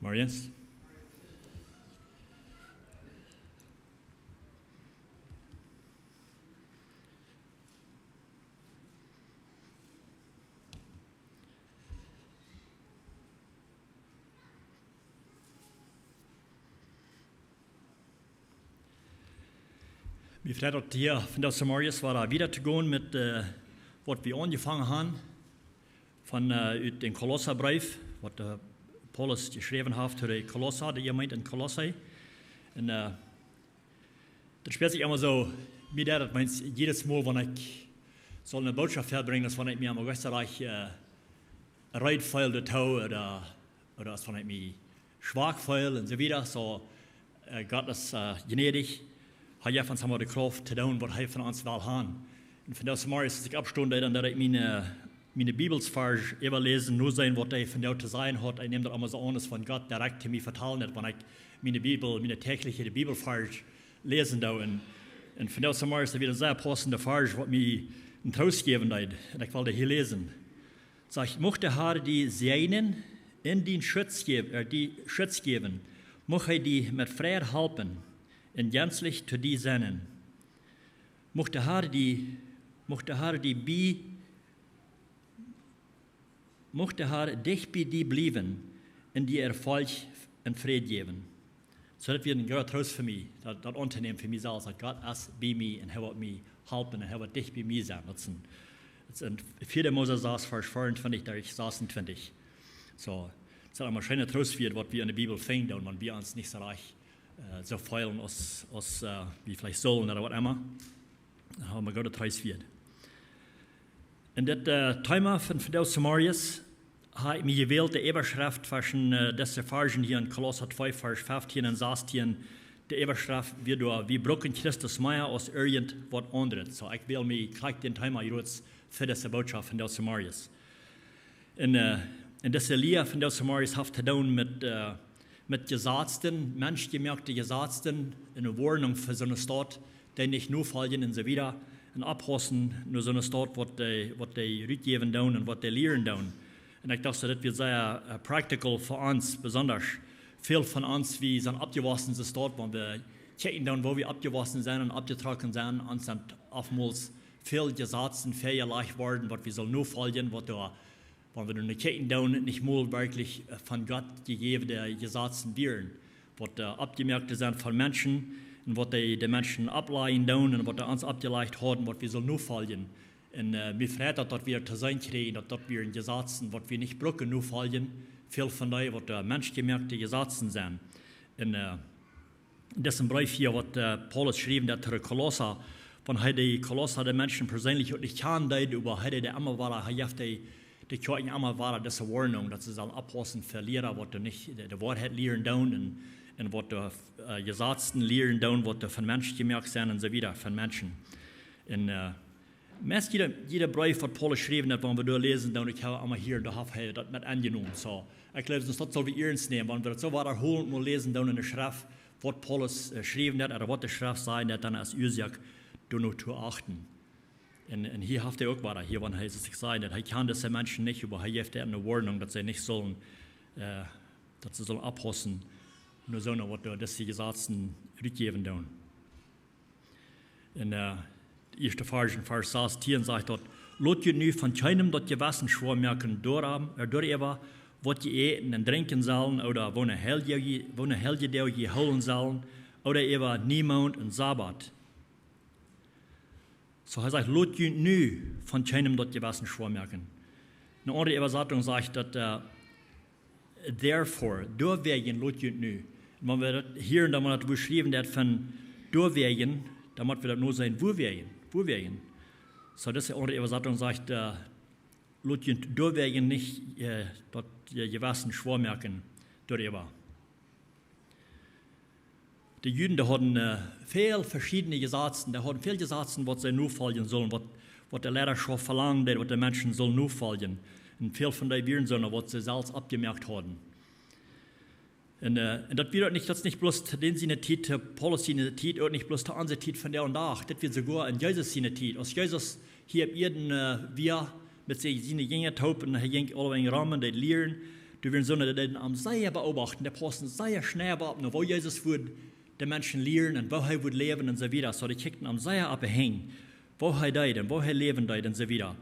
Marius? Wir freuen uns hier von der Marius war wieder zu gehen mit was wir angefangen haben von dem Kolosserbrief, was Paulus geschrieben hat für die Kolosser, die Gemeinde in Kolosse. Und das spielt sich immer so, mir das meint jedes Mal, wenn ich so eine Botschaft herbringe, dass wenn ich mir am Österreich Reit feil der Tau oder als wenn ich mich schwach feil und so wieder, so Gott ist gnädig. Hij heeft ons de kracht te doen wat hij van ons wil hebben. En van deze morgen is ik opstonden en dat ik mijn Bibelsvers even lezen, nu zijn wat hij van jou te zijn had. Ik neem dat allemaal zo aan als van God direct te mij vertellen, wanneer ik mijn tägliche Bibelvers lezen doe. En van deze morgen is dat weer een zeer passende vers wat mij een troost geven deed. En ik wilde hier lezen. Zeg, mocht de Heer die zijnen in die Schutz geven, mocht hij die met vrijheid helpen. En gänzlich zu die sennen. Mocht de Heer dicht bij die blijven en die Erfolg en vrede geven. So dat wird ein großer Trost für mich, das Unternehmen für mich selbst, dass Gott ist bei mir und er wird mich helfen und er wird dicht bei mir sein. Das ist ein 4. Mose 6, Vers 24, durch 26. So, das ist ein schöner Trost wird, was wir in der Bibel finden und wenn wir uns nicht so reich so feilen als wie vielleicht sollen oder was immer. Dann haben wir Gott Preis wird. In das Thema von Fidelis Marius habe ich mir gewählt, die Überschrift zwischen dieser Versen hier in Kolosser 2, Vers 15 und 16. Die Überschrift wird wie brücken Christus mehr als irgendwas anderes. So, ich will mir gleich den Thema jetzt für diese Botschaft von Fidelis Marius. In dieser Lehre von Fidelis Marius hat zu tun mit Gesetzen, menschgemerkte Gesetzen, eine Warnung für so eine Stadt, die nicht nur fallen und so wieder, und abhassen nur so eine Stadt, was die rückgeben tun und was die lehren tun. Und ich dachte, das wird sehr practical für uns, besonders viel von uns, wie sind abgewaschen in Stadt, wenn wir checken tun, wo wir abgewaschen sind und abgetrocknet sind, und sind oftmals viel Gesetzen feierlich worden, was wir sollen nur fallen, was da wenn wir eine Ketten tun, nicht mal wirklich von Gott gegebene Gesetzen wären, was abgemerkt sind von Menschen und was die Menschen ableihen tun und was uns abgeleicht haben, was wir so nur fallen. Und mir freut es, dass wir zu sein kriegen, dass wir in Gesetzen, was wir nicht brücken, nur fallen, viel von denen, was menschgemerkte Gesetzen sind. In diesem Brief hier, was Paulus schrieb, der zu Kolosser, wenn die Kolosser die Menschen persönlich nicht kennen, über der immer war, die Kirchen einmal war diese Warnung, dass sie abpassen für Lehrer, was nicht die Wahrheit lehren tun und was die Gesetzen lehren tun, was von Menschen gemerkt sind und so wieder, von Menschen. Und meist jeder Brief, was Paulus geschrieben hat, wenn wir durchlesen, dann ich habe einmal hier, da habe ich das mit angenommen. So, ich glaube, das soll wir ernst nehmen, wenn wir das so wiederholen und lesen, dann in der Schrift, was Paulus geschrieben hat, oder was die Schrift sagt, dann als Ursache, nur zu achten. Und hier hat er auch weiter, hier wann er sich sagt, er kann diese Menschen nicht, aber er gibt eine Warnung, dass sie nicht sollen, dass sie sollen abhassen, nur so, dass sie Gesetzen rückgeben tun. In der ersten Vers 16 sagt dort, lot ihr nu von keinem dort gewassen schwor merken, durch was ihr eten und trinken sollen, oder wo eine Helge der holen sollen, oder über niemand und Sabbat. So er sagt, lot ihr nu von keinem dort gewassen schwor merken. Eine andere Übersetzung sagt, dass therefore, durchwegen lot ihr nu. Wenn wir das hier und da mal beschrieben, das von durchwegen, dann muss wir das nur sein, wo wegen. So das ist eine andere Übersetzung sagt, lot ihr durchwegen nicht dort gewassen schwor merken, darüber. Die Juden, die hatten viele verschiedene Gesetze, die hatten viele Gesetze, was sie nur folgen sollen, was der Lehrerschaft verlangt, was die Menschen sollen nur folgen. Und viel von den Viren sollen, was sie selbst abgemerkt haben. Und das wird nicht bloß den seine Zeit, Paulus seine Zeit, und nicht bloß der andere Zeit von der und nach. Das wird sogar in Jesus seine Zeit. Als Jesus hier auf Erden wir mit seinen Jüngern taupen, er ging alle in Rahmen, die lehren, Du wirst so den am sehr beobachten, der passen sehr schnell beobachten, wo Jesus würde die Menschen lehren und wo er würde leben und so weiter. So die kickten am sehr abhängen, wo er deut und wo er leben deut und so weiter.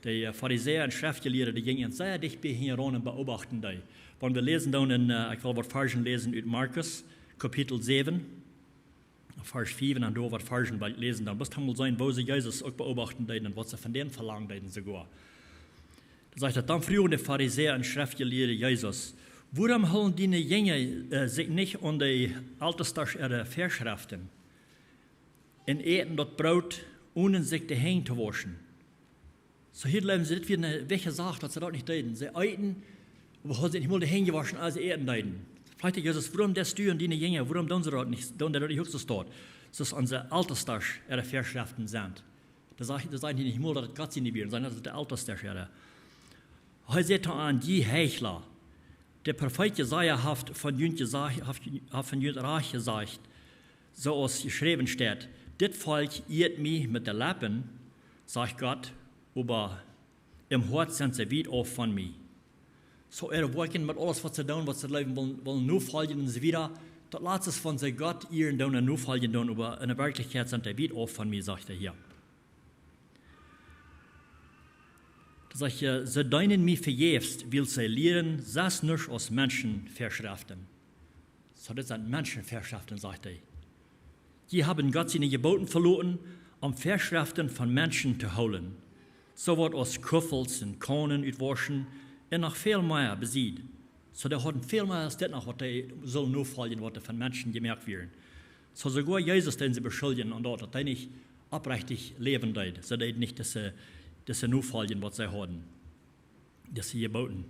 Die Pharisäer und Schriftgelehrten, die gingen sehr dicht bei hier ran und beobachten die. Wenn wir lesen dann in, ich will was Versen lesen aus Markus, Kapitel 7, Vers 5, und da was Versen lesen, dann muss es sein, wo sie Jesus auch beobachten deuten und was sie von denen verlangen deuten sogar. Da sagt er, dann früher die Pharisäer und Schriftgelehrten Jesus, warum holen die Jünger sich nicht an die Alterstag ihrer Verschriften und eten das Brot, ohne sich die Hände zu waschen? So hier leben sie nicht wie eine Wäche sagt, dass sie das nicht deuten. Sie eten, aber haben sich nicht mal die Hände gewaschen, als sie eten deuten. Vielleicht Jesus, warum das du und die Jünger, warum tun sie das nicht, tun sie das nicht höchstens dort? Das ist unsere Alterstag ihrer Verschriften sind. Das sagen die nicht mal, dass Gott sie nicht will, sondern das ist der Alterstag ihrer. Hij zegt aan die Heuchler, der Prophet Jesaja hat von Jünd Reich gesagt, so als geschrieben steht, dit Volk irrt mich mit den Lippen, sagt Gott, aber im Hort sind sie weit auf von mir. So wollen mit alles, was sie tun, was sie leben wollen nur folgen und so wieder, das lässt es von sich Gott ihren tun und nur folgen tun, aber in der Wirklichkeit sind sie weit auf von mir, sagt er hier. Da sagt er, sie deinen mich verjährst, will sie lehren, das nicht aus Menschen verschriften. So, das sind Menschenverschriften, sagt er. Die haben Gott seine Geboten verloren, um Verschriften von Menschen zu holen. So wird aus Kuffels und Kornen utwaschen und noch viel mehr besieht. So, die haben viel mehr als das noch, was die sollen nur folgen, was von Menschen gemerkt werden. So, sogar Jesus, den sie beschuldigen, und dort, dass er nicht aufrichtig leben wird, so dass nicht, dass sie nur folgen, was sie haben, dass sie geboten.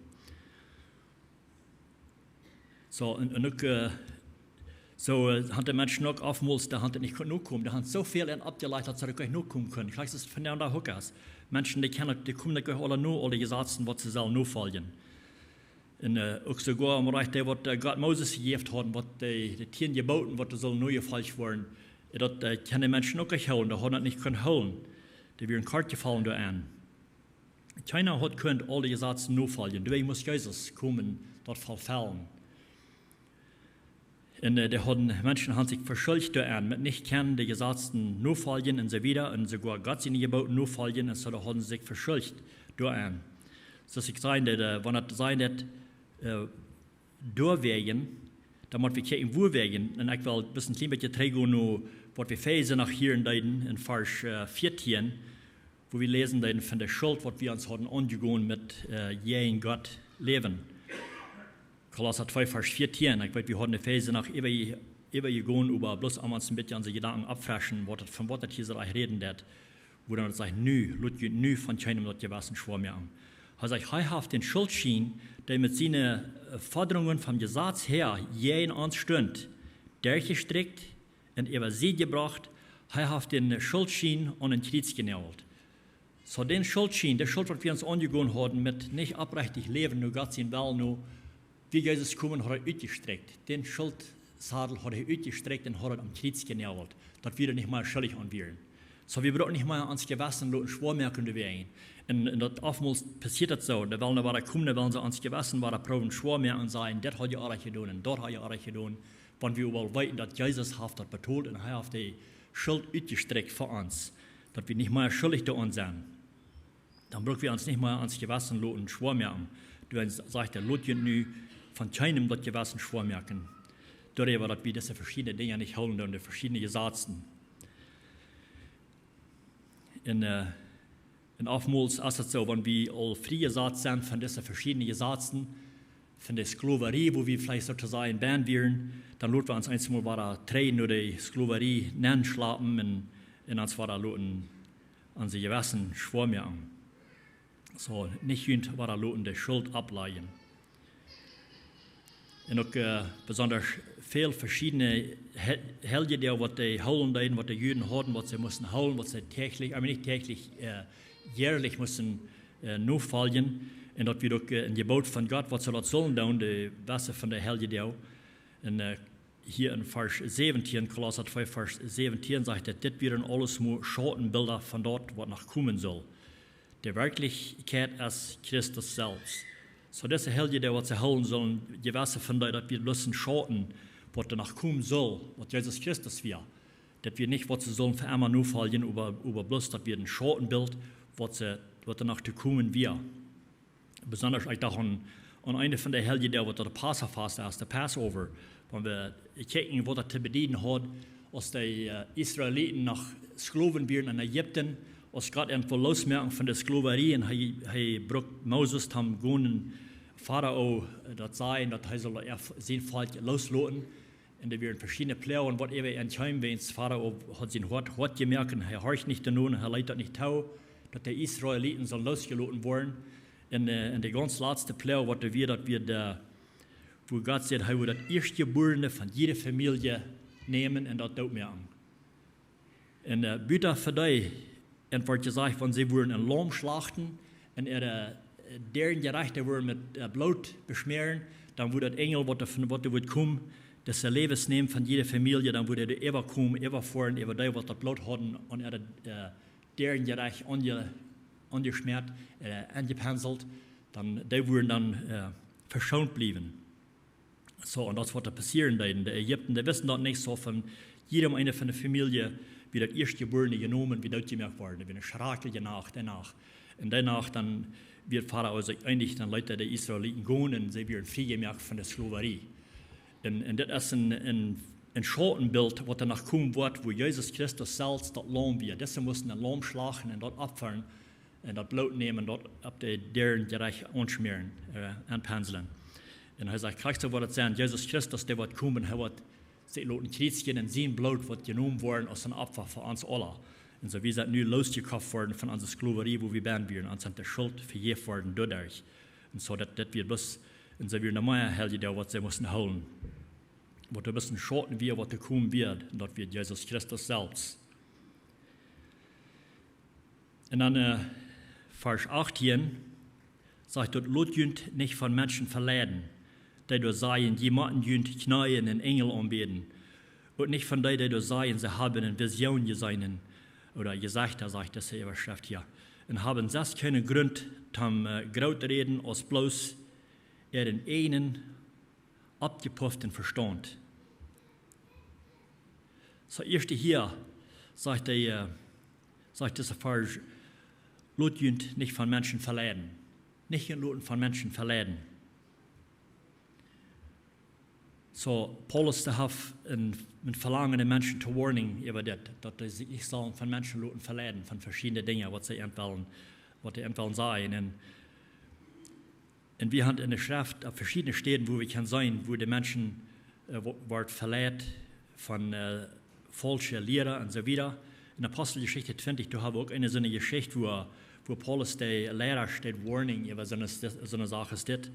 So, und auch, so haben die Menschen auch oftmals, da haben die nicht genug kommen, da haben so viel abgeleitet, dass sie nicht genug kommen können. Ich weiß, das ist von der und der Hookers. Menschen, die kommen nicht alle nur, alle Gesetzen, was sie sollen nur folgen. Und auch sogar im Bereich, der, was Gott Moses gegeben hat, was die 10 Geboten, was sollen nur gefolgt werden, das können die Menschen auch nicht holen, die haben das nicht können holen. Die werden kalt gefallen an. Keiner hat können alle Gesetze nur folgen. Deswegen muss Jesus kommen, dort verfallen. Und Menschen haben sich verschuldigt an, mit nicht kennen die Gesetze nur folgen und so wieder, und sogar Gott seine Gebote nur folgen, und so haben sie sich verschuldigt an. So ich sagen, wenn es sein wird, durchwegen, dann muss wir gucken, wo wegen, und ich will ein bisschen trägen, was wir lesen nach hier in Vers 14, wo wir lesen von der Schuld, was wir uns haben angegangen mit jeden Gott leben. Kolosser 2, Vers 14, ich weiß, wir haben die Phase nach übergegangen, über bloß einmal ein bisschen unsere Gedanken abfraschen, von was das hier so reden wird, wo dann sagt, nü von keinem das gewassen schwor mehr an. Also ich habe den Schuldschein, der mit seinen Forderungen vom Gesetz her jeden anstund, durchgestrickt und über sie gebracht, habe den Schuldschein an den Kreuz genagelt. So den Schuldschein, der Schuld, was wir uns angegangen haben, mit nicht aufrichtig leben, nur Gott sein Will, nur wie Jesus kommen, hat ausgestreckt. Den Schuldsadel hat ausgestreckt und hat am Kreuz genagelt, dass wir nicht mal schuldig anwählen. So wir brauchen nicht mal ans Gewissen und Schwormerken werden. Und das oftmals passiert das so. Da wollen wir kommen, da wollen sie ans Gewissen, war proben Schwormerken sein, das hat ja auch getan und dort hat ja auch getan. Wenn wir überall weiten, dass Jesus hat das betont und er hat die Schuld ausgestreckt für uns, dass wir nicht mal schuldig da uns sind. Dann brauchen wir uns nicht mal ans Gewissen und Schwormerken. Du sagst, der Lot nu von keinem das Gewissen Schwormerken. Darüber, dass wir diese verschiedenen Dinge nicht holen und die verschiedenen Gesetzen. Und oftmals ist es so, wenn wir all frei gesagt sind von diesen verschiedenen Gesetzen, von der Sklaverei, wo wir vielleicht sozusagen band wären, dann lassen wir uns einmal wieder trennen oder die Sklaverei nennen, schlafen und uns wieder lassen unsere Gewissen schwormerken. So, nicht jünd wieder lassen die Schuld ablegen. Und auch besonders viele verschiedene Helden, was die holen, was die Juden hatten, was sie mussten holen, was sie täglich, aber nicht täglich, jährlich mussten nur folgen. Und dass wir auch ein Gebot von Gott, was sie dort sollen tun, die Wasser von der Helden. Und hier in Vers 17, Kolosser 2, Vers 17 sagt er, das wären alles nur Schattenbilder von dort, was noch kommen soll. Die Wirklichkeit ist Christus selbst. So diese Helge, der was sie holen sollen, gewisse von denen, dass wir müssen schauen, was danach kommen soll, was Jesus Christus wir. Dass wir nicht, was sie sollen für einmal nur fallen, über bloß, dass wir ein Schattenbild, was danach zu kommen wir. Besonders ich dachte an eine von der Helge, der was der Passafast ist, der Passover, wenn wir gucken, was er zu bedienen hat, als die Israeliten nach Sklaven werden in Ägypten, als Gott irgendwo losmerken von der Sklaverei, und er brucht Moses, haben gewonnen, Pharao, das sein, dass er soll sein Volk loslassen. Und da werden verschiedene Pläne, und was er entscheiden, wenn Pharao hat sein Hort gemerkt, und er horcht nicht danach, er leitet nicht tau, dass die Israeliten sollen losgelassen werden. Und der ganz letzte Pläne, was wir, dass wir wo Gott sagt, er wird das Erstgeborene von jeder Familie nehmen und das dort merken. Und bitte für die, und wird gesagt, wenn sie würden ein Lamm schlachten und deren Gerechte würden mit Blut beschmieren, dann würde der Engel, was wird kommen, das Leben nehmen von jeder Familie, dann würde er immer kommen, immer fahren, über die, was das Blut hatten, und deren Gerecht angeschmiert, angepenselt, dann die würden dann verschont bleiben. So, und das wird da passieren. Die Ägypten, die wissen das nicht so von jedem eine von der Familie, wie das Erstgeborene genommen, wie das gemerkt worden, wie eine Schrakel danach. Und danach dann wird Pharao sich eigentlich dann Leute der Israeliten gehen und sie werden freigemerkt von der Sklaverei. Und das ist ein Schattenbild, was danach kommen wird, wo Jesus Christus selbst das Lamm wird. Deshalb mussten ein Lamm schlagen und dort abfahren und das Blut nehmen und dort ab deren Gerecht anschmieren, anpenseln. Und er sagt, kriegst du, was das sein, Jesus Christus, der wird kommen, er wird sie loten Kreuzchen und sein Blut wird genommen worden als ein Opfer für uns alle. Und so wie sind nun losgekauft worden von unserer Sklaverei, wo wir werden, uns sind der Schuld vergeben worden dadurch. Und so, dass wir bloß, und so wie eine neue Helge, was sie müssen holen. Was wir müssen schauen, wie was da kommen wird, und das wird Jesus Christus selbst. Und dann, Vers 18, sagt dort, lot jünd nicht von Menschen verleiden, die du sagen, jemanden jünd knien und Engel anbeten. Und nicht von denen, die sagen, sie haben eine Vision gesehen, oder gesagt, sagt das die Überschrift hier, und haben das keinen Grund zum Graut reden, als bloß ihren einen abgepufften Verstand. So, erst hier sagt dieser Vers, lot jünd nicht von Menschen verleiden. Nicht in von Menschen verleiden. So, Paulus hat mit verlangenden Menschen zu warnen über das, dass sie sich von Menschen verleiden, von verschiedenen Dingen, was sie entwickeln sagen. Und wir haben in der Schrift auf verschiedenen Städten, wo wir können sein, wo die Menschen wird verletzt von falschen Lehrern und so weiter. In Apostelgeschichte 20, da haben wir auch so eine Geschichte, wo Paulus der Lehrer steht, Warning über so eine Sache steht.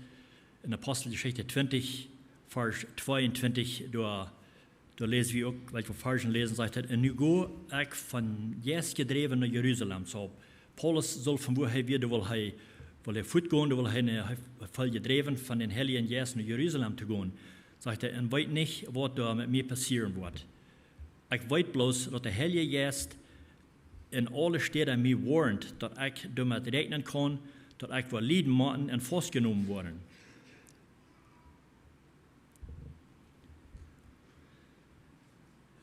In Apostelgeschichte 20, Vers 22, da lesen wir auch, welche Versen lesen, sagt er, und nu go ich von jetzt gedreven nach Jerusalem. So, Paulus soll von woher wieder, weil er fortgehen, weil er voll gedreven von den Heiligen Jesus nach Jerusalem zu gehen. Sagt er, und weiß nicht, was da mit mir passieren wird. Ich weiß bloß, dass der Heilige Geist in alle Städte mir warnt, dass ich damit rechnen kann, dass ich will Lieden machen und festgenommen worden.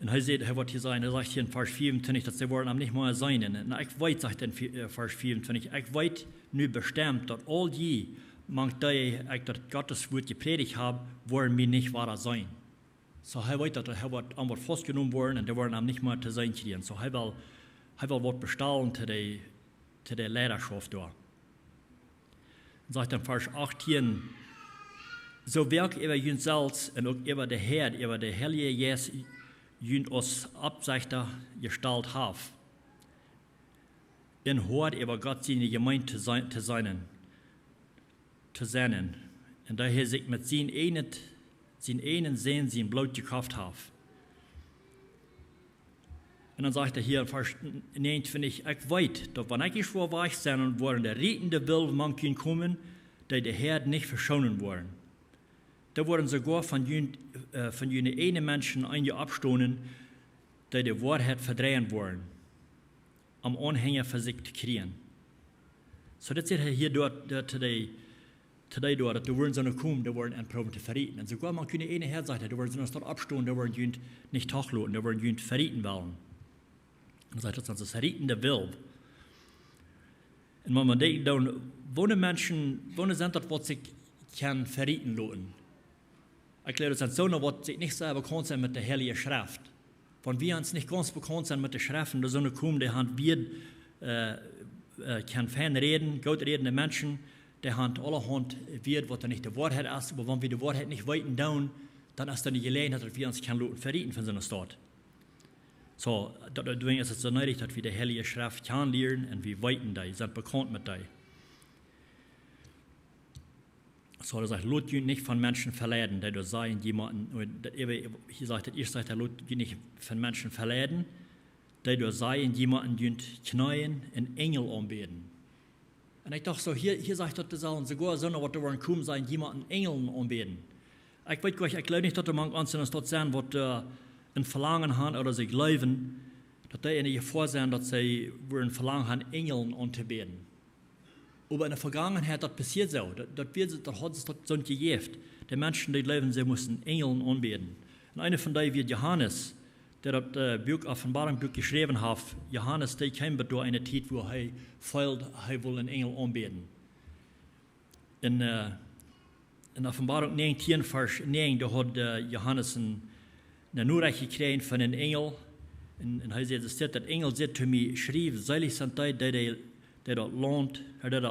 Und er wird hier sagen, er sagt hier in Vers 24, dass sie wollen am nicht mal sein. Und ich weiß, sagt er in Vers 24, ich weiß nur bestimmt, dass all die, manch die ich das Gottes Wort gepredigt habe, wollen mir nicht wahrer sein. So er weiß, dass er wird einmal festgenommen worden und die wollen am nicht mal zu sein kriegen. So er will was bestellen zu der Lehrerschaft da. Und sagt in Vers 18, so wirkt über jün selbst und auch über der Herr, über der Heilige Jesus, jün uns Absichter Gestalt haben. In Hort über Gott seine Gemeinde zu sein. Und daher sich mit seinen einen Sehen, sein Blut gekauft haben. Und dann sagt er hier in Vers 29, ich weiß, dass wenn ich vor weich sein und wollen der rettende will manchen kommen, die der Herr nicht verschonen wollen. Da wurden sogar von jenen einen Menschen einige abstoßen, die Wahrheit verdrehen wollen, am Anhänger für sich zu kriegen. So das sieht er hier dort today door, dat de worden zo'n komen, de worden en proberen te verrieten. En sogar man kunnen ene herzeigen, de worden zo'n stad abstoen, de worden junt niet tachloten, de worden junt verrieten willen. En dan zegt dat ze verrieten de wil. En man denkt dan, wanneer mensen, wanneer zijn dat wat zich kan verrieten laten? Ik glaube, dat zijn zo'n wat zich niet zo bekannt zijn met de Heilige Schrift. Wenn wir uns nicht ganz bekannt sind mit den Schriften, da so kommen, die haben wir kann fein reden, gut redende Menschen, die haben allerhand wird, was nicht die Wahrheit ist, aber wenn wir die Wahrheit nicht weiten down, dann ist dann die Gelegenheit, dass wir uns kann verrieten von so einer Stadt. So, deswegen ist es so nötig, dass wir die Heilige Schrift kennenlernen und wir weiten die, sind bekannt mit die. So, er sagt, lasst euch nicht von Menschen verleiten, die du seien jemanden, hier sagt er, ich sage, lasst euch nicht von Menschen verleiten, die du seien jemanden knien und Engel anbeten. Und ich dachte so, hier sagt er, das sollen sogar so, was da kommen, sein jemanden Engeln anbeten. Ich weiß gar nicht, ich glaube nicht, dass da manche Einzelne dort sein, was ein Verlangen haben oder sie glauben, dass die in ihr vorsehen, dass sie ein Verlangen haben, Engeln anzubeten. Aber in der Vergangenheit, das passiert so. Das hat es so gegeben. Die Menschen, die glauben, sie mussten Engeln anbeten. Und einer von denen wird Johannes, der das Buch Offenbarungsbuch geschrieben hat. Johannes, der kam durch eine Zeit, wo er feilt, er will einen Engel anbeten. In Offenbarung 19, Vers 9, da hat Johannes eine Nachricht gekriegt von einem Engel. Und er sagt, der Engel sagt zu mir, schrieb, selig sind die dat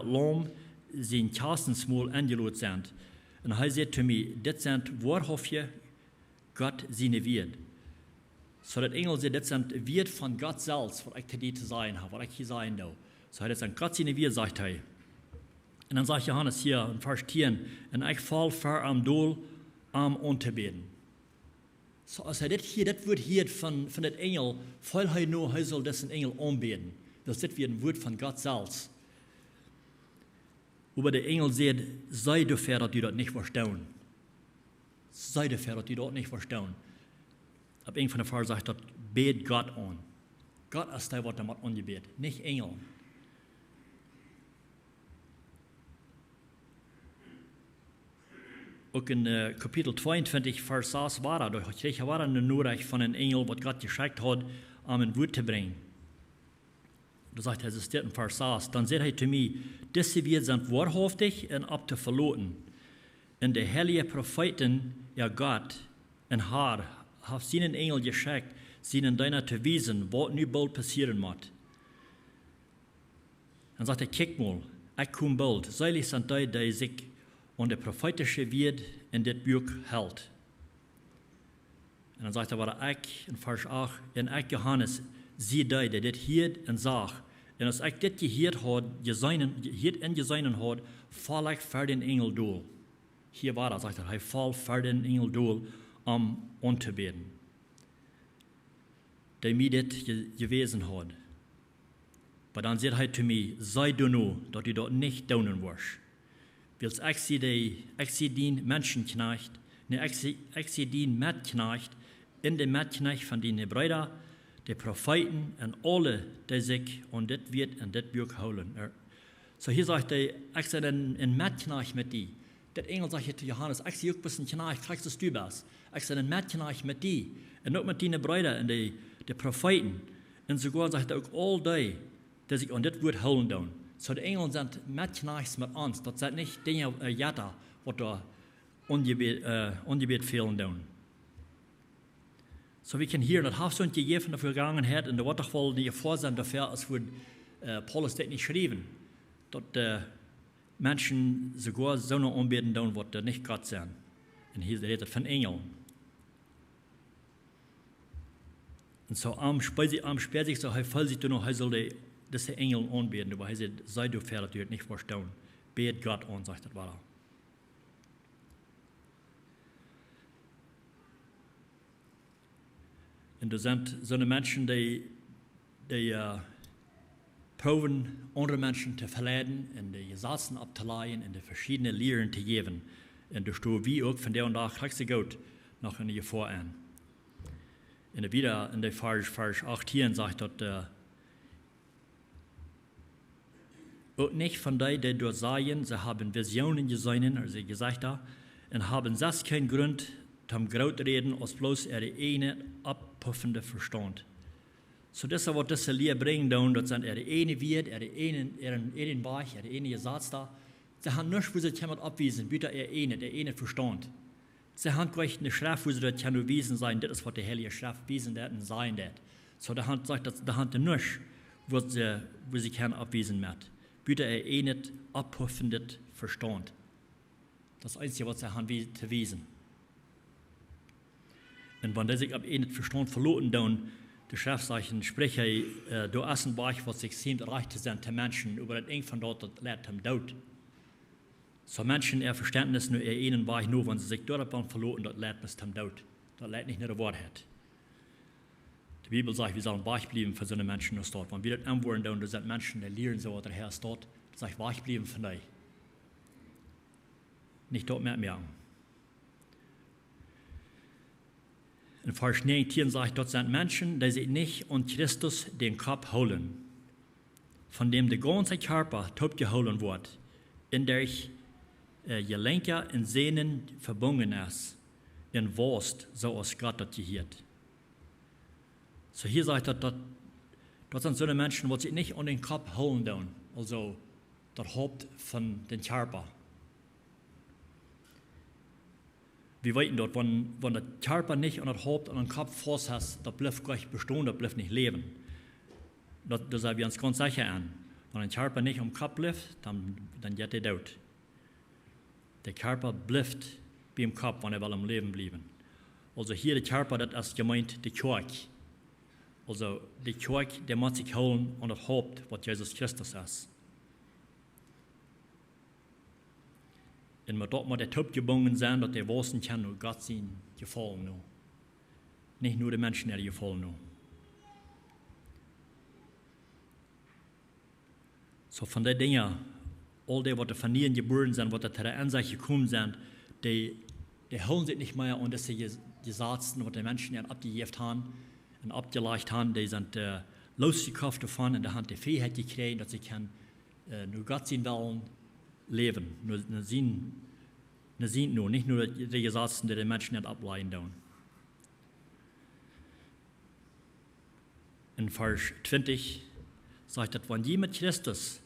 Lam zijn kastensmol angeloot zijn. En hij zei zu mir, dit zijn waarhofje God zijn Wert. So dat Engel zei, dit zijn Wert van God zelfs, wat ik te die te zijn heb, wat ik hier zijn doe. So dit zijn God zijn Wert, zegt hij. En dan zegt Johannes hier in Vers 10, en ik val ver am doel am aan te beden. So als hij dit woord hier van het Engel, val hij nu, hij zal dessen Engel aanbeden. Das ist wie ein Wort von Gott selbst. Aber der Engel sagt, sei dafür, dass du das nicht verstehen. Sei dafür, dass du das nicht verstehen. Aber ein von der Vers sagt, bet Gott an. Gott ist der, was er mit angebetet, nicht Engel. Auch in Kapitel 22, Vers 6 war eine Nachricht von einem Engel, was Gott geschickt hat, um ein Wort zu bringen. Da sagt er, es steht in Vers 6, dann sagt er zu mir, diese wir sind wahrhaftig und ab zu verloten. Und der heilige Propheten, ja Gott, und Herr, hat seinen Engel geschickt, ihnen deiner zu wiesen, was nu bald passieren wird. Dann sagt er, kick mal, ich komme bald, selig sind die sich an der prophetische Wort in das Buch hält. Und dann sagt er, war ich in Vers 8, und ich, Johannes, zie die dit hiert en zag. En als ik dit geheerd had, gezeinen had, val ik voor den Engel doel. Hier war dat, zegt hij val voor den Engel doel om aan te beden. Die mij dit gewesen had. Maar dan zegt hij zu mir, sei du nu, dat u dat niet doen wordt. Wils ik zie die Menschenknecht, ik zie die Metknecht, in de Metknecht van die Hebräer, de Propheten en alle, die zich aan dit Wort en dit Buch houden. So hier sagt hij, ik zie een Metknecht met die. Dat Engel zegt zu Johannes, ik zie ook een beetje Knecht, krijgst du best. Ik zie een Metknecht met die. En ook met die Hebräer en de Propheten. En sogar zegt hij ook al die zich aan dit Wort houden doen. So de Engel zijn Metknechts met ons. Dat zijn niet dingen jatten, wat daar ongebet fehlen doen. So wir können hier, das hast du uns gegeben in der Vergangenheit, und da wird doch wohl die Vorsehen dafür, als würde Paulus das nicht schreiben, dass Menschen sogar so noch anbeten, was nicht Gott sind. Und hier redet von Engeln. Und so am später sich so, er fällt sich noch, er soll diese Engel anbeten, aber er sagt, sei du fair, dass du das nicht verstehen. Bet Gott an, sagt das weiter. Und da sind so eine Menschen, die proben, andere Menschen zu verleiten, und die Gesetzen abzuleihen, und die verschiedenen Lehren zu geben. Und du stehst wie auch von der und da kriegst du Gott noch in die Vor an. Und wieder in der Vers 18 sagt dort, Auch nicht von denen, die dort seien, sie haben Visionen gesehen, also gesagt da, und haben das keinen Grund zum Graut reden, als bloß ihre eine abpuffende Verstand. So das ist, was diese Lehre bringen, das sind ihre eine Wert, ihren Weich, ihre eine Satz da. Sie haben nichts, wo sie jemand abwiesen, bitte der eine Verstand. Sie haben gleich eine Schrift, wo sie das nur wiesen sein, das ist, was die Heilige Schrift wiesen wird und sein wird. So da haben sagt, da haben sie nichts, wo sie keinen abwiesen wird. Bitte eine abpuffendes Verstand. Das Einzige, was sie haben zu wiesen. Und wenn sie sich ab einen Verstand verloren, dann die Schriftzeichen sprechen, du essen weich, was sich seemt, reich zu sein zu Menschen, über das Eng von dort, das lehrt zum Tod. So Menschen, ihr Verständnis nur ihnen weich, nur wenn sie sich dort verloren, das lehrt bis zum Tod. Das lehrt nicht nur die Wahrheit. Die Bibel sagt, wir sollen weich bleiben für so eine Menschen aus dort. Wenn wir das anwenden, dann sind Menschen, die lernen so, was der Herr ist dort, sagt, weich bleiben von euch. Nicht dort mehr. In Vers 19 sagt, dort sind Menschen, die sich nicht an Christus den Kopf holen, von dem der ganze Körper topgeholen wird, in der Gelenke und Sehnen verbunden ist, in Wurst, so als Gott das gehört. So hier sagt er, dort sind so Menschen, die sich nicht an den Kopf holen, also das Haupt von den Körper. Wir wissen dort, wenn der Körper nicht an das Haupt und den Kopf fast hast, das bleibt gleich bestehen, das bleibt nicht leben. Das sagen wir uns ganz sicher an. Wenn der Körper nicht am Kopf bleibt, dann geht er tot. Der Körper bleibt beim Kopf, wenn er will am Leben bleiben. Also hier der Körper, das ist gemeint die Kirche. Also die Kirche, der muss sich holen an das Haupt, was Jesus Christus ist. Und man dort mal der Top gebunden sein, dass der wissen kann, nur Gott sein gefallen nur. Nicht nur die Menschen, die gefallen nur. So von den Dingen, all die, was von ihnen geboren sind, was zu der Ansicht gekommen sind, die holen sich nicht mehr an diese Gesetzen, was die Menschen abgegeben haben und abgelegt haben, die sind losgekauft davon und haben die Fähigkeit gekriegt, dass sie nur Gott sein wollen, leben. Nur sehen nur, nicht nur die Gesetze, die den Menschen nicht ableiten. In Vers 20 sagt es, wenn die mit Christus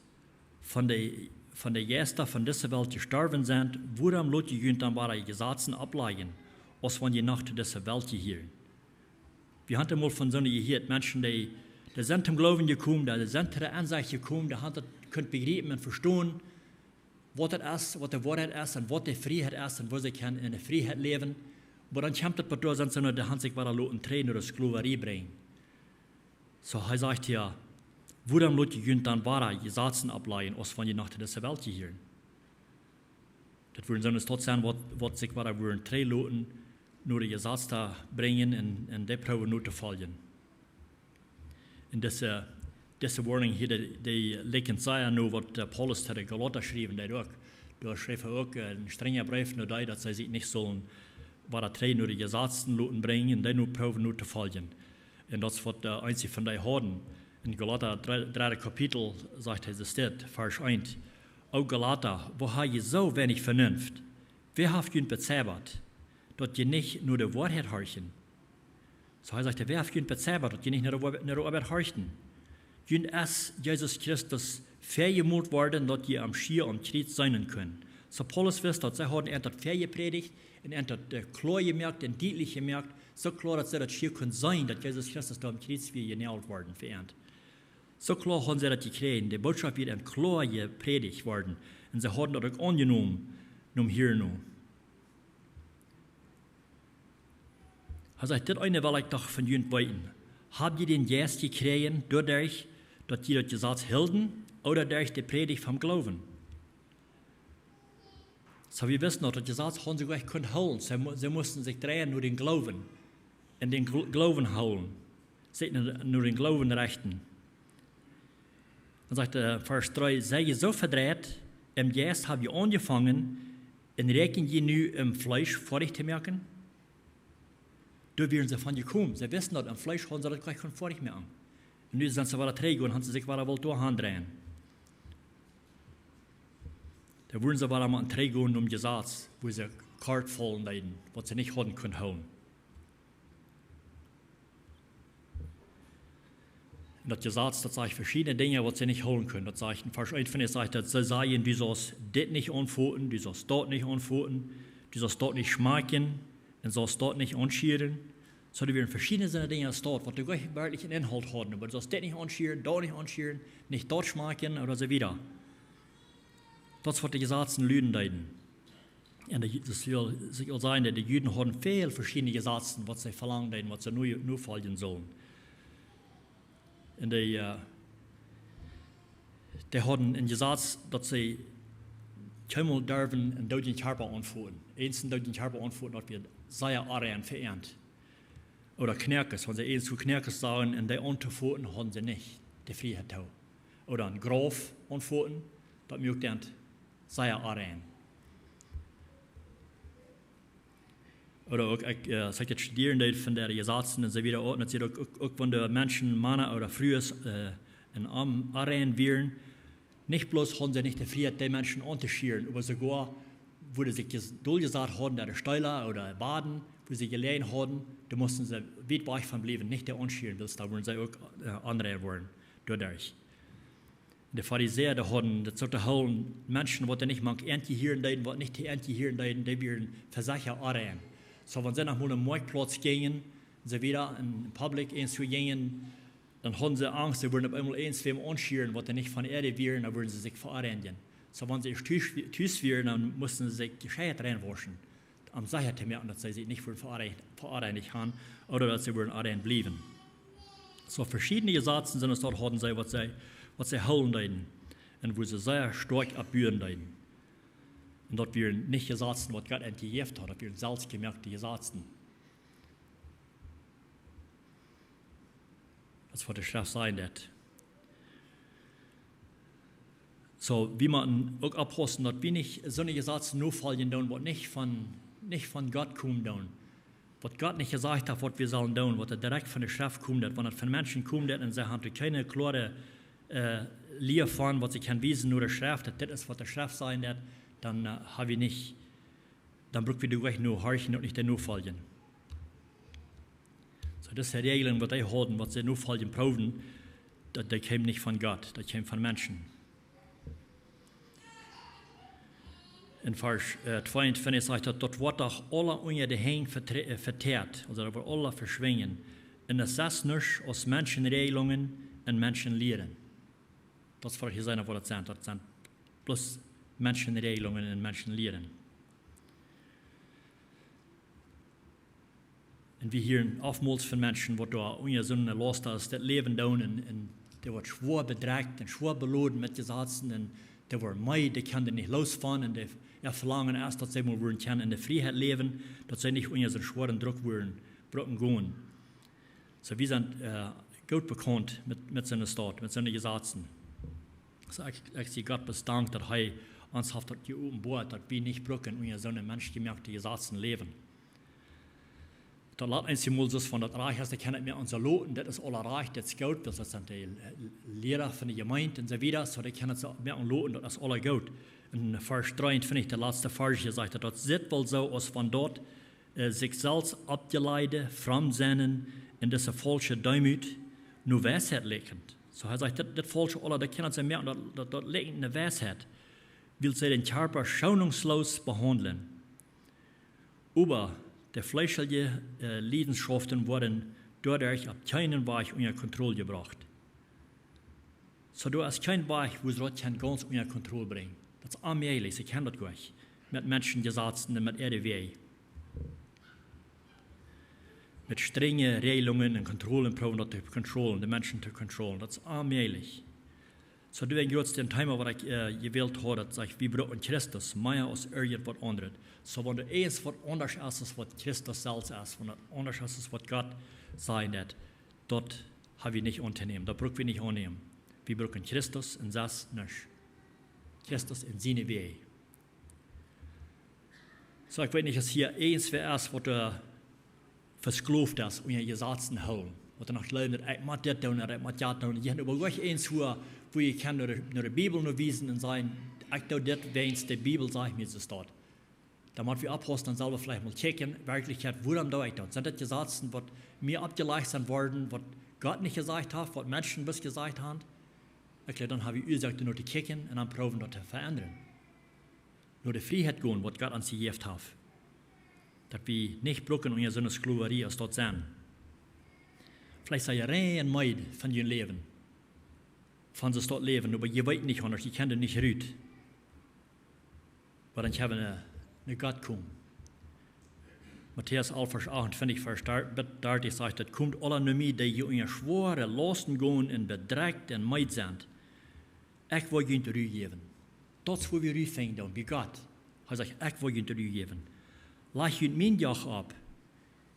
von der Gäste von dieser Welt gestorben sind, woran lot die Jünger dann die Gesetze ableiten, als wenn die nach dieser Welt gehören. Wir haben mal von so einer gehört, Menschen, die sind zum Glauben gekommen, die sind zu der Ansicht gekommen, die können begreifen und verstehen, was das ist, was die Wahrheit ist und was die Freiheit ist und wo sie können in der Freiheit leben. Aber dann kommt das, was sind sie nur, die haben sich wieder loten Tränen oder Sklaverei bringen. So, er sagt hier, woran lot die Jünger dann wahre Gesetze ableiten, als wenn die nach dieser Welt gehören. Das würden sie uns trotzdem, was sich wieder würden Tränen loten, nur die Gesetze bringen und die proben nur zu folgen. Und diese Warnung hier, die leken sagen nur, was Paulus zu den Galater schrieb, da schrieb er auch ein strenger Brief nur da, dass sie sich nicht sollen, war nur die Gesetze bringen und die nur proben nur zu folgen. Und das ist, was der einzige von denen haben. In Galater 3. Kapitel sagt es steht, Vers 1, O Galater, wo habt ihr so wenig Vernunft? Wer hat euch bezaubert, dass ihr nicht nur die Wahrheit horchen? So sagt er, wer hat euch bezaubert, dass ihr nicht nur die Wahrheit horchen? Jün es Jesus Christus vergemult worden, dass ihr am Schier und Kreuz sein können. So Paulus wisst, dass sie haben entweder vergepredigt und entweder klar gemerkt und deutlich gemerkt, so klar, dass sie das Schier können sein, dass Jesus Christus da am Kreuz wie genäht worden verehrt. So klar haben sie das gekriegt, die Botschaft wird klar gepredigt worden und sie haben das auch angenommen, hier nun. Er sagt, das eine will ich doch von Jün beten. Habt ihr den Geist gekriegt, dadurch, dass ihr das Gesetz hielten, oder durch die Predigt vom Glauben? So wir wissen noch, das Gesetz haben sie gleich können holen. Sie mussten sich drehen nur den Glauben. Und den Glauben holen. Sie nur den Glauben rechten. Dann sagt Vers 3, seid ihr so verdreht, im Geist habt ihr angefangen, und rechnen ihr nu im Fleisch fertig zu merken? Da wären sie von gekommen. Sie wissen dass im Fleisch haben sie das gleich fertig merken. Und nun sind sie wieder träge und haben sie sich wieder wohl durchdrehen. Da würden sie aber mal ein Träger um Gesetz, wo sie Kart voll leiden, was sie nicht haben können holen. Und das Gesetz, das sagt verschiedene Dinge, was sie nicht holen können. Das sagt in Vers 1, sagt, dass sie sagen, du sollst das nicht anfuhren, du sollst dort nicht anfuhren, du sollst dort nicht schmecken und sollst dort nicht anschieren. So, da werden verschiedene Dinge dort, was du wirklich einen Inhalt haben. Aber du sollst das nicht anschieren, dort nicht anschieren, nicht dort schmecken oder so wieder. Das wird die Gesetze Lüden leiden. Und das will sich auch sein, dass die Juden haben viele verschiedene Gesetze, was sie verlangen, was sie nur folgen sollen. Und die haben ein Gesetz, dass sie keinmal dürfen einen deutschen Körper anführen. Eins einen deutschen Körper anführen, dass wir sehr Arien verehrt. Oder Knerkes, wenn sie eins zu Knerkes sagen, und die anzuführen, haben sie nicht die Freiheit. Oder ein Graf anführen, das mögt dann sehr Arien. Oder auch, ich jetzt studieren von der Gesetzen und so wieder, auch wenn die Menschen, Männer oder früher in Arien wären, nicht bloß haben sie nicht die Freiheit, die Menschen anzuschieren, aber sogar, wo sie sich durchgesagt haben, der Steuer oder Baden, wo sie gelegen haben, da mussten sie weit weg vom Leben nicht der anschieren, da würden sie auch andere werden, dadurch. Die Pharisäer, die haben das holen Menschen, die nicht mag Ernte leiden, die nicht die Ernte leiden, die werden Versacher Arien. So, wenn sie nach einem Marktplatz gingen, sie wieder in Public eins gingen, dann haben sie Angst, sie würden auf einmal eins wem anschieren, was nicht von Erde wären, dann würden sie sich verarenden. So, wenn sie Tüß wären, dann mussten sie sich gescheit reinwaschen. Am Sicherheit merken, dass sie sich nicht verarenden haben oder dass sie würden arenden bleiben. So, verschiedene Gesetze sind es dort, haben sie, was sie holen leiden und wo sie sehr stark abbühren leiden. Und dort wir nicht Gesetze, was Gott entgegeben hat, dort wir selbstgemerkte Gesetze. Das wird die Schrift sein, das. So, wie man auch abhosten, dass wir nicht so eine Gesetze nur folgen, was nicht von Gott kommt. Was Gott nicht gesagt hat, was wir sollen tun, was direkt von der Schrift kommt. Wenn das von Menschen kommt und sie haben keine klare Lehre von, was sie kann wissen, nur der Schrift, das ist, was der Schrift sein wird, dann habe ich nicht, dann brauchen wir durch nur horchen und nicht nur folgen. So, das ist die Regeln, was die halten, was sie nur folgen brauchen, das kommt nicht von Gott, das kommt von Menschen. In Vers 22 sagt er, dort wird auch alle unter die Hänge verteert, also da wird alle verschwingen. Und es ist nicht aus Menschenregelungen und Menschenlehren. Das wird hier sein, was das sind bloß Menschenregelungen und Menschenlehren. Und wir hören oftmals von Menschen, die da unter so einer Last ist, das Leben tun, und die wird schwer bedrängt und schwer beladen mit Gesetzen, und die wird die können nicht losfahren, und die verlangen erst, dass sie mal in der Freiheit leben, dass sie nicht unter so einen schweren Druck brücken gehen. So, wir sind gut bekannt mit so einer Stadt, mit so einer Gesetzen. So, ich sehe Gott bedankt, dass er uns hat geopenbart, dass wir nicht brücken unter so einem menschgemerkten Gesetzen leben. Da lässt uns mal so von das Reich, das kann nicht mehr unser Loten, das ist aller Reich, das ist gut, das sind die Lehrer von der Gemeinde und so weiter, so die können es mehr loten, das ist aller gut. In Vers 3 finde ich der letzte Vers, hier sagt er, das sieht wohl so aus von dort, sich selbst abgeleiten, fremdsennen, in dieser falschen Demut, nur Weisheit legend. So er sagt, das falsche aller, das können sie merken, das liegt in der Weisheit, will sie den Körper schonungslos behandeln. Aber die fleischlichen Leidenschaften wurden dadurch auf keinen Weg unter Kontrolle gebracht. So du hast keinen Weg, wo sie das ganz unter Kontrolle bringen. Das ist allmählich, sie kennen das gar nicht. Mit Menschengesetzen und mit RDW. Mit strengen Regelungen und Kontrollen probieren das zu kontrollieren, die Menschen zu kontrollieren. Das ist allmählich. So du hast den Thema, was ich gewählt habe, das sagt, wir brauchen Christus, mehr als irgendwas anderes. So wenn du eins was anders ist, was Christus selbst ist, wenn das anders ist, was Gott sein wird, dort haben wir nicht unternehmen, da brauchen wir nicht annehmen. Wir brauchen Christus und das nicht. Christus in seine Wege. So ich weiß nicht, dass hier eins wäre, was du versklavt ist und ihr Gesetzen holen. Was du noch glaubt, ich muss das tun, ich muss das tun. Ich habe aber gleich eins, wo ich kann nur die Bibel nur wiesen und sagen, ich da das, wenn es der Bibel sagt, mir ist dort. Da muss wir abhosten und selber vielleicht mal checken, Wirklichkeit, woran da ich dort. Sind das Gesetze, was mir abgeleicht sind worden, was Gott nicht gesagt hat, was Menschen bis gesagt haben? Okay, dann habe ich gesagt, nur zu checken und dann probieren, das zu verändern. Nur die Freiheit gehen, was Gott uns gegeben hat. Dass wir nicht blocken und so eine Sklaverei als dort sein. Vielleicht sei rein Meid von ihrem Leben. Von sie dort leben, aber ihr weißt nicht anders, ihr kennt nicht rüt. Aber dann haben wir eine Gott kommen. Matthäus 11, Vers 28, Vers 30 sagt, das kommt alle nur mir, die in ihr schwere Lasten gehen und bedrängt und Meid sind. Ich will ihnen Ruhe geben. Das ist, wo wir Ruhe finden, wie Gott. Er sagt, ich will ihnen Ruhe geben. Lass ihnen mein Joch ab.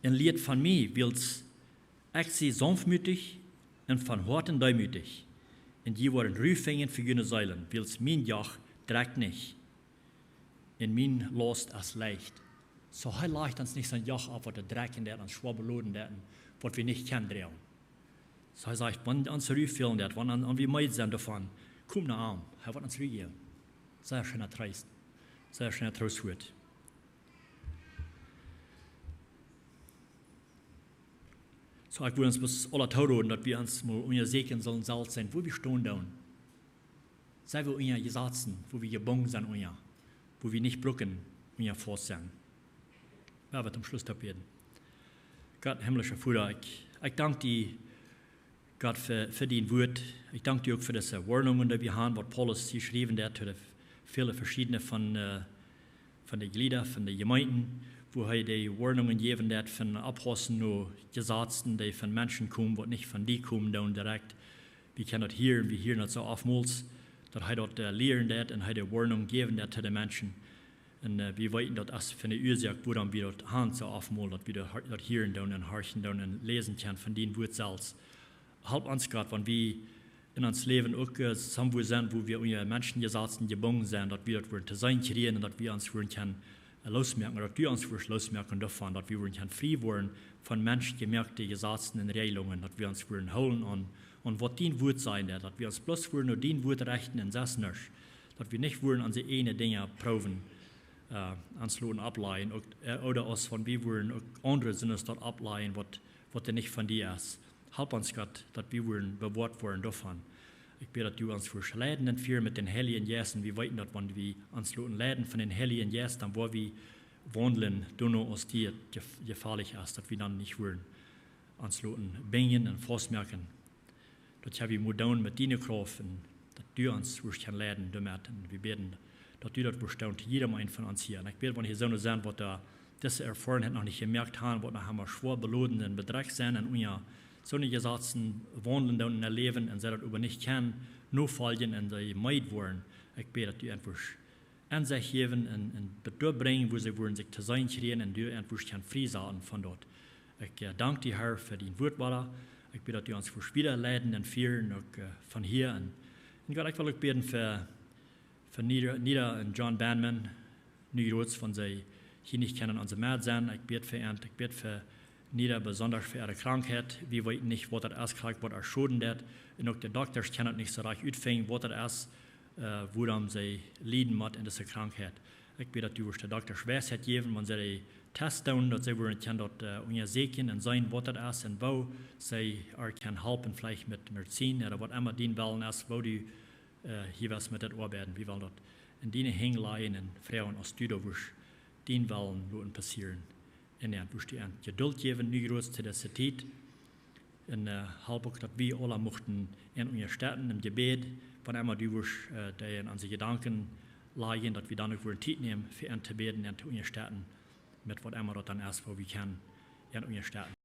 Und lehrt von mir, wills ich sie sanftmütig und von Herzen demütig. Und die wollen Ruhe finden für ihre Seelen, wills mein Joch trägt nicht. Und mein Last ist leicht. So er leicht uns nicht sein Joch ab, was der Drecken der uns schwer beladen der, was wir nicht kennen drehen. So er sagt, wenn uns Ruhe fehlen der, wenn wir meid sind davon, komm nach Arm, er wird uns Ruhe geben. Sehr schöner Trost. Sehr schöner Trostwort. So ich will uns bis alle tauschen, dass wir uns mal unser Segen sollen salz sein, wo wir stehen da. Sei wir unser Gesetzen, wo wir gebunden sind, wo wir nicht brücken, unser Fuß sind. Wer wird am Schluss da beten? Gott, himmlischer Vater, ich danke dir, Gott, für dein Wort. Ich danke dir auch für diese Warnungen, die wir haben, was Paulus geschrieben hat, für viele verschiedene von den Gliedern, von den Gemeinden, wo er die Warnungen gegeben hat von Abhossen nur Gesetzen, die von Menschen kommen, die nicht von dir kommen, dann direkt. Wir können das hier, wir hören das so oftmals, dass er dort lehren hat und er die Warnung geben hat zu den Menschen. Und wir wissen, dass das für eine Ursache, woran wir dort haben, so oftmals, dass wir dort hören und horchen und lesen können von den Wort selbst. Halb uns Gott, wenn wir in uns Leben auch somewhere sind, wo wir unsere Menschengesetzen gebunden sind, dass wir dort zu sein kriegen und dass wir uns können losmerken, dass wir uns losmerken davon, dass wir frei werden von menschgemerkten Gesetzen und Regelungen, dass wir uns holen und was dein Wort sein wird, dass wir uns bloß nur dein Wort rechten und das nicht, dass wir nicht an die eine Dinge proben, ans Lohn ableihen, oder uns von wir wollen andere Sinnes dort ableihen, was nicht von dir ist. Help uns Gott, dass wir bewahrt werden davon. Ich bete, dass du uns leiden und führen mit den Heiligen Geist. Wir wissen, dass wenn wir uns leiden von den Heiligen Geist, dann wo wir wandeln, du nur aus dir gefährlich ist, dass wir dann nicht wollen uns bringen und festmerken. Dass wir modern mit deiner Kraft und dass du uns leiden damit. Und wir beten, dass du das bestimmt, jedem einen von uns hier. Und ich bete, wenn hier so sind, was da diese Erfahrung noch nicht gemerkt haben, was haben wir schwer beladen und bedreckt sind und unser so eine Gesetzen wandeln und erleben und sie das aber nicht kennen, nur folgen und sie meid wollen. Ich bete, dass du einfach an sich geben und durchbringen, wo sie wollen, sich zu sein kriegen und du einfach frei sein von dort. Ich danke dir, Herr, für dein Wort. Ich bete, dass du uns wieder leiten und führen von hier. Und Gott, ich will auch beten für Nida und John Bandman, New-York, von sie hier nicht kennen, unsere Mad sein. Ich bete für ihn, ich bete für Nida besonders für ihre Krankheit. Wir wissen nicht, was das ist, was Schulden hat. Und auch die Doktor können nicht so recht ausfinden, was das ist, woran sie leiden mit in dieser Krankheit. Ich bete, dass du der Doktor Schwerheit geben, wenn sie die Tests tun, dass sie dort untersuchen und sehen, was das ist und wo sie können helfen, vielleicht mit Medizin oder was immer die wollen, wo du hier was mit das arbeiten. Wir wollen dort in die Hängereien und Frauen aus Düderwusch, die wollen passieren. En ja, dus die geduld geven, nu groot te deze tijd. En halb ook dat we alle mochten in onze Städten im Gebet, van einmal du die in onze Gedanken lagen, dat we dan ook weer tijd nemen, für te beten in onze Städten, mit was immer dat dan is, wo wir können in onze Städten.